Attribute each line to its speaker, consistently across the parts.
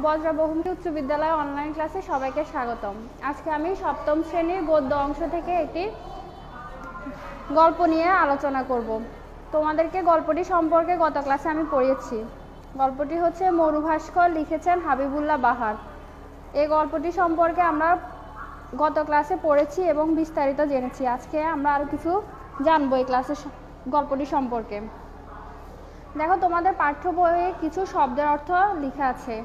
Speaker 1: বজরা বহুমুখী উচ্চ বিদ্যালয় অনলাইন ক্লাসে সবাইকে স্বাগতম। আজকে আমি সপ্তম শ্রেণীর গদ্য অংশ থেকে একটি গল্প নিয়ে আলোচনা করব। তোমাদেরকে গল্পটি সম্পর্কে গত ক্লাসে আমি পড়িয়েছি। গল্পটি হচ্ছে মরুভাস্কর, লিখেছেন হাবিবুল্লাহ বাহার। এই গল্পটি সম্পর্কে আমরা গত ক্লাসে পড়েছি এবং বিস্তারিত জেনেছি। আজকে আমরা আরও কিছু জানবো এই ক্লাসে গল্পটি সম্পর্কে। দেখো, তোমাদের পাঠ্য বইয়ে কিছু শব্দের অর্থ লেখা আছে।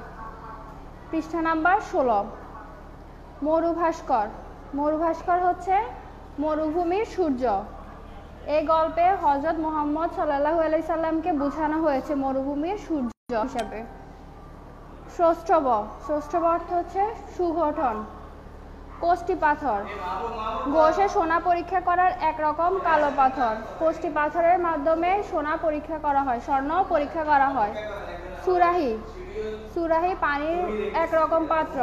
Speaker 1: পৃষ্ঠা নাম্বার 16। মরুভাস্কর। মরুভাস্কর হচ্ছে মরুভূমির সূর্য। এই গল্পে হযরত মুহাম্মদ সাল্লাল্লাহু আলাইহি সাল্লামকে বোঝানো হয়েছে মরুভূমির সূর্য হিসাবে। সৌষ্ঠব। সৌষ্ঠব অর্থ হচ্ছে সুগঠন। কোষ্টি পাথর। ঘষে সোনা পরীক্ষা করার একরকম কালো পাথর। কোষ্টি পাথরের মাধ্যমে সোনা পরীক্ষা করা হয়, স্বর্ণ পরীক্ষা করা হয়। সুরাহি। সুরাহি পানির একরকম পাত্র।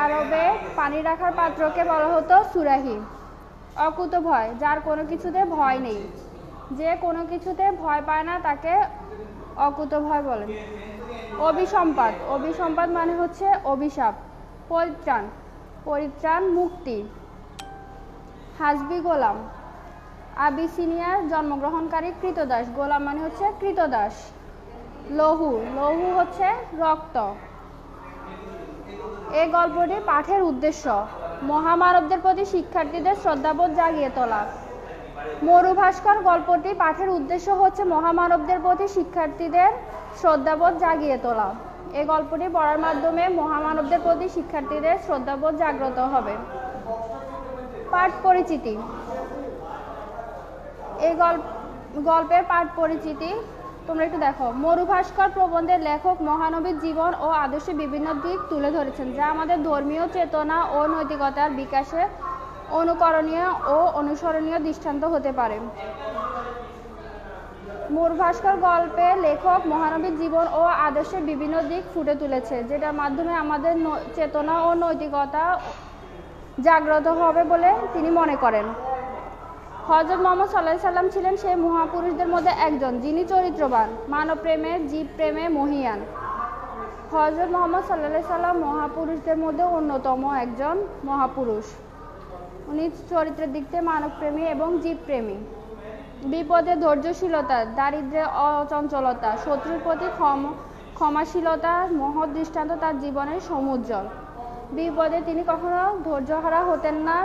Speaker 1: আরবে পানি রাখার পাত্রকে বলা হতো সুরাহি। অকুতভয়, যার কোনো কিছুতে ভয় নেই। যে কোনো কিছুতে ভয় পায় না তাকে অকুতভয় বলেন। অভিসম্পাদ। অভিসম্পাদ মানে হচ্ছে অভিশাপ। পরিত্রাণ। পরিত্রাণ মুক্তি। হাসবি গোলাম। আবিসিনিয়ার জন্মগ্রহণকারী কৃতদাস। গোলাম মানে হচ্ছে কৃতদাস। লহু। লহু হচ্ছে রক্ত। এই গল্পটি পাঠের উদ্দেশ্য মহামানবদের প্রতি শিক্ষার্থীদের শ্রদ্ধাবোধ জাগিয়ে তোলা। মরুভাস্কর গল্পটি পাঠের উদ্দেশ্য হচ্ছে মহামানবদের প্রতি শিক্ষার্থীদের শ্রদ্ধাবোধ জাগিয়ে তোলা। এই গল্পটি পড়ার মাধ্যমে মহামানবদের প্রতি শিক্ষার্থীদের শ্রদ্ধাবোধ জাগ্রত হবে। পাঠ পরিচিতি। এই গল্পের পাঠ পরিচিতি তোমরা একটু দেখো। মরুভাস্কর প্রবন্ধের লেখক মহানবীর জীবন ও আদর্শের বিভিন্ন দিক তুলে ধরেছেন, যা আমাদের ধর্মীয় চেতনা ও নৈতিকতার বিকাশে অনুকরণীয় ও অনুসরণীয় দৃষ্টান্ত হতে পারে। মরুভাস্কর গল্পে লেখক মহানবীর জীবন ও আদর্শের বিভিন্ন দিক ফুটে তুলেছে, যেটার মাধ্যমে আমাদের চেতনা ও নৈতিকতা জাগ্রত হবে বলে তিনি মনে করেন। হযরত মুহাম্মদ সাল্লাল্লাহু আলাইহি সাল্লাম ছিলেন সেই মহাপুরুষদের মধ্যে একজন, যিনি চরিত্রবান, মানব প্রেমে, জীব প্রেমে মহীয়ান। হযরত মুহাম্মদ সাল্লাল্লাহু আলাইহি সাল্লাম মহাপুরুষদের মধ্যে অন্যতম একজন মহাপুরুষ। উনি চরিত্রের দিক থেকে মানবপ্রেমী এবং জীবপ্রেমী। বিপদে ধৈর্যশীলতা, দারিদ্র্যে অচঞ্চলতা, শত্রুর প্রতি ক্ষমাশীলতা মহৎ দৃষ্টান্ত তার জীবনের সমুজ্জ্বল। বিপদে তিনি কখনো ধৈর্যহারা হতেন না,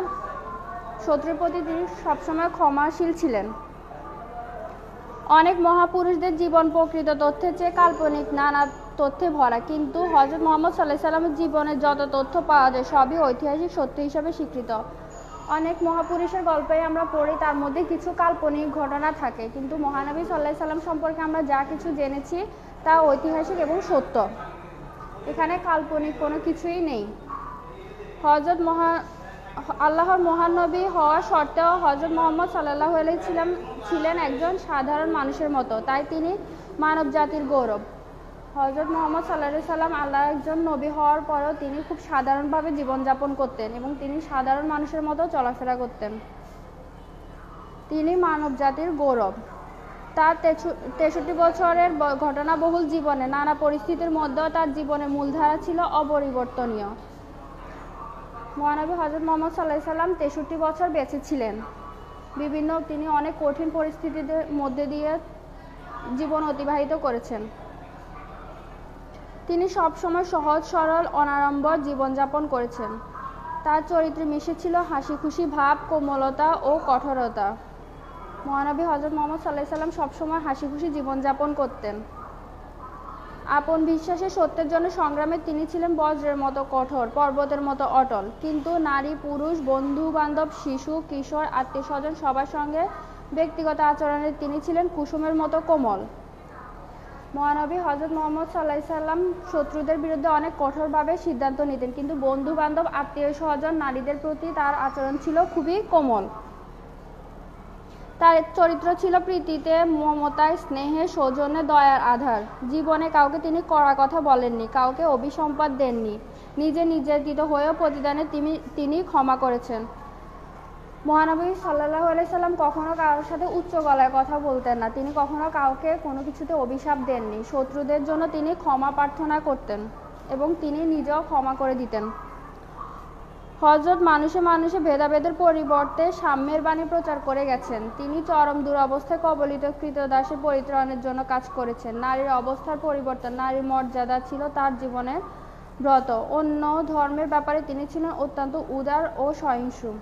Speaker 1: শত্রুর প্রতি তিনি সবসময় ক্ষমাশীল ছিলেন। অনেক মহাপুরুষদের জীবন প্রকৃত তথ্যের চেয়ে কাল্পনিক নানা তথ্যে ভরা, কিন্তু হযরত মুহাম্মদ সাল্লাল্লাহু আলাইহি সাল্লামের জীবনের যত তথ্য পাওয়া যায় সবই ঐতিহাসিক সত্য হিসাবে স্বীকৃত। অনেক মহাপুরুষের গল্পে আমরা পড়ি, তার মধ্যে কিছু কাল্পনিক ঘটনা থাকে, কিন্তু মহানবী সাল্লাল্লাহু আলাইহি সাল্লাম সম্পর্কে আমরা যা কিছু জেনেছি তা ঐতিহাসিক এবং সত্য। এখানে কাল্পনিক কোনো কিছুই নেই। আল্লাহর মহান নবী হওয়া সত্ত্বেও হযরত মুহাম্মদ সাল্লাল্লাহু আলাইহি সাল্লাম ছিলেন একজন সাধারণ মানুষের মতো, তাই তিনি মানব জাতির গৌরব। হযরত মুহাম্মদ সাল্লাল্লাহু আলাইহি সাল্লাম আল্লাহর একজন নবী হওয়ার পরেও তিনি খুব সাধারণভাবে জীবনযাপন করতেন এবং তিনি সাধারণ মানুষের মতো চলাফেরা করতেন। তিনি মানব জাতির গৌরব। তার 63 বছরের ঘটনাবহুল জীবনে নানা পরিস্থিতির মধ্যেও তার জীবনের মূলধারা ছিল অপরিবর্তনীয়। মহানবী হযরত মুহাম্মদ সাল্লাল্লাহু আলাইহি সাল্লাম 63 বছর বেঁচে ছিলেন। তিনি অনেক কঠিন পরিস্থিতির মধ্যে দিয়ে জীবন অতিবাহিত করেছেন। তিনি সবসময় সহজ সরল অনাড়ম্বর জীবনযাপন করেছেন। তার চরিত্রে মিশেছিল হাসি খুশি ভাব, কোমলতা ও কঠোরতা। মহানবী হযরত মুহাম্মদ সাল্লাল্লাহু আলাইহি সাল্লাম সবসময় হাসি খুশি জীবনযাপন করতেন। আপন বিশ্বাসে সত্যের জন্য সংগ্রামে তিনি ছিলেন বজ্রের মতো কঠোর, পর্বতের মতো অটল। কিন্তু নারী, পুরুষ, বন্ধু বান্ধব, শিশু, কিশোর, আত্মীয় স্বজন সবার সঙ্গে ব্যক্তিগত আচরণে তিনি ছিলেন কুসুমের মতো কোমল। মহানবী হযরত মুহাম্মদ সাল্লাল্লাহু আলাইহি সাল্লাম শত্রুদের বিরুদ্ধে অনেক কঠোরভাবে সিদ্ধান্ত নিতেন, কিন্তু বন্ধু বান্ধব, আত্মীয় স্বজন, নারীদের প্রতি তার আচরণ ছিল খুবই কোমল। তার চরিত্র ছিল প্রীতিতে, মমতায়, স্নেহে, সৌজন্যে, দয়ার আধার। জীবনে কাউকে তিনি কড়া কথা বলেননি, কাউকে অভিসম্পাদ দেননি। নিজে নির্যাতিত হয়েও প্রতিদানে তিনি ক্ষমা করেছেন। মহানবী সাল্লাল্লাহু আলাইহি সাল্লাম কখনো কারোর সাথে উচ্চ গলায় কথা বলতেন না। তিনি কখনো কাউকে কোনো কিছুতে অভিশাপ দেননি। শত্রুদের জন্য তিনি ক্ষমা প্রার্থনা করতেন এবং তিনি নিজেও ক্ষমা করে দিতেন। হযরত মানুষে মানুষে ভেদাভেদের পরিবর্তে সাম্যের বাণী প্রচার করে গেছেন। তিনি চরম দুরবস্থায় কবলিত ক্রীতদাসের পরিত্রাণের জন্য কাজ করেছেন। নারীর অবস্থার পরিবর্তন, নারীর মর্যাদা ছিল তার জীবনের ব্রত। অন্য ধর্মের ব্যাপারে তিনি ছিলেন অত্যন্ত উদার ও সহিষ্ণু।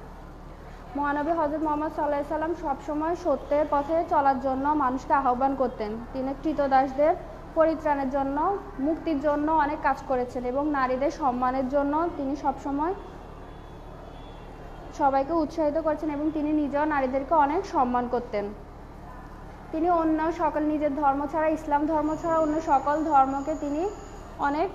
Speaker 1: মহানবী হযরত মুহাম্মদ সাল্লাল্লাহু আলাইহি সাল্লাম সবসময় সত্যের পথে চলার জন্য মানুষকে আহ্বান করতেন। তিনি ক্রীতদাসদের পরিত্রাণের জন্য, মুক্তির জন্য অনেক কাজ করেছেন এবং নারীদের সম্মানের জন্য তিনি সবসময় সবাইকে উৎসাহিত করেছেন এবং তিনি নিজেও নারীদেরকে অনেক সম্মান করতেন। তিনি অন্য সকল, নিজের ধর্ম ছাড়া, ইসলাম ধর্ম ছাড়া অন্য সকল ধর্মকে তিনি অনেক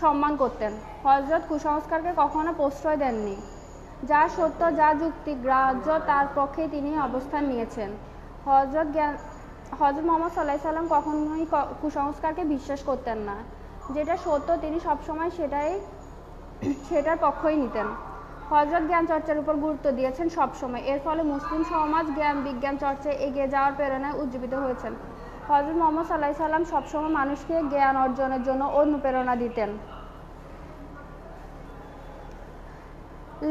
Speaker 1: সম্মান করতেন। হযরত কুসংস্কারকে কখনো প্রশ্রয় দেননি। যা সত্য, যা যুক্তি গ্রাহ্য তার পক্ষে তিনি অবস্থান নিয়েছেন। হযরত মুহাম্মদ সাল্লাল্লাহু আলাইহি সাল্লাম কখনোই কুসংস্কারকে বিশ্বাস করতেন না। যেটা সত্য তিনি সবসময় সেটার পক্ষই নিতেন। হযরত জ্ঞান চর্চার উপর গুরুত্ব দিয়েছেন সবসময়। এর ফলে মুসলিম সমাজ জ্ঞান বিজ্ঞান চর্চায় এগিয়ে যাওয়ার প্রেরণায় উজ্জীবিত হয়েছেন। হযরত মুহাম্মদ সাল্লাল্লাহু আলাইহি সাল্লাম সবসময় মানুষকে জ্ঞান অর্জনের জন্য অনুপ্রেরণা দিতেন।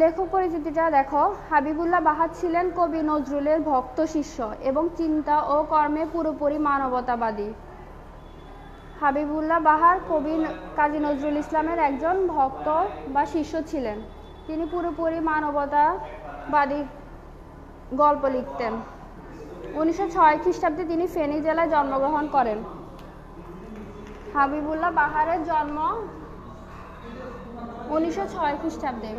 Speaker 1: লেখক পরিচিতিটা দেখো। হাবিবুল্লাহ বাহার ছিলেন কবি নজরুলের ভক্ত শিষ্য এবং চিন্তা ও কর্মে পুরোপুরি মানবতাবাদী। হাবিবুল্লাহ বাহার কবি কাজী নজরুল ইসলামের একজন ভক্ত বা শিষ্য ছিলেন। তিনি পুরোপুরি মানবতাবাদী গল্প লিখতেন। 1906 খ্রিস্টাব্দে তিনি ফেনী জেলায় জন্মগ্রহণ করেন। হাবিবুল্লাহ বাহারের জন্ম 1906 খ্রিস্টাব্দে।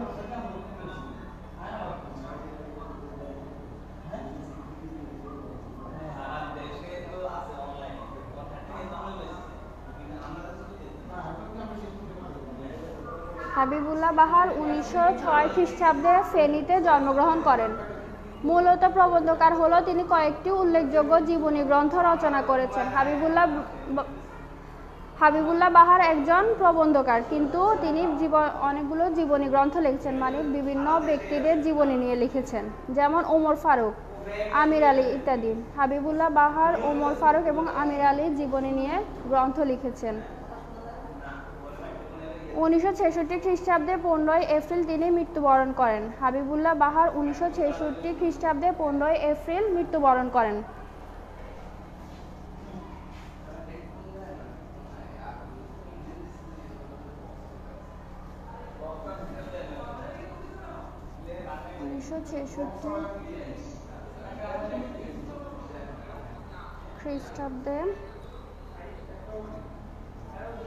Speaker 1: হাবিবুল্লাহ বাহার 1906 খ্রিস্টাব্দে ফেনীতে জন্মগ্রহণ করেন। মূলত প্রবন্ধকার হলো তিনি কয়েকটি উল্লেখযোগ্য জীবনী গ্রন্থ রচনা করেছেন। হাবিবুল্লাহ বাহার একজন প্রবন্ধকার, কিন্তু তিনি অনেকগুলো জীবনী গ্রন্থ লিখেছেন, মানে বিভিন্ন ব্যক্তিদের জীবনী নিয়ে লিখেছেন, যেমন ওমর ফারুক, আমির আলী ইত্যাদি। হাবিবুল্লাহ বাহার ওমর ফারুক এবং আমির আলীর জীবনী নিয়ে গ্রন্থ লিখেছেন। 1966 খ্রিস্টাব্দে 15 এপ্রিল তিনি মৃত্যুবরণ করেন। হাবিবুল্লাহ বাহার 1966 খ্রিস্টাব্দে 15 এপ্রিল মৃত্যুবরণ করেন। খ্রিস্টাব্দে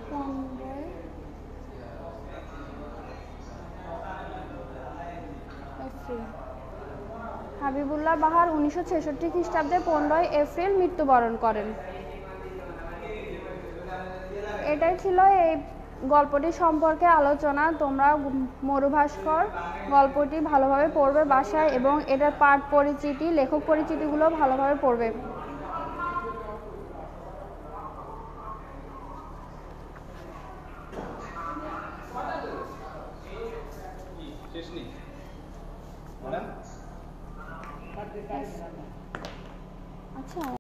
Speaker 1: 15 এপ্রিল। হাবিবুল্লাহ বাহার 1966 খ্রিস্টাব্দে 15 এপ্রিল মৃত্যুবরণ করেন। এটাই ছিল এই গল্পটি সম্পর্কে আলোচনা। তোমরা মরুভাস্কর গল্পটি ভালোভাবে পড়বে বাসায় এবং এটার পাঠ পরিচিতি, লেখক পরিচিতিগুলো ভালোভাবে পড়বে।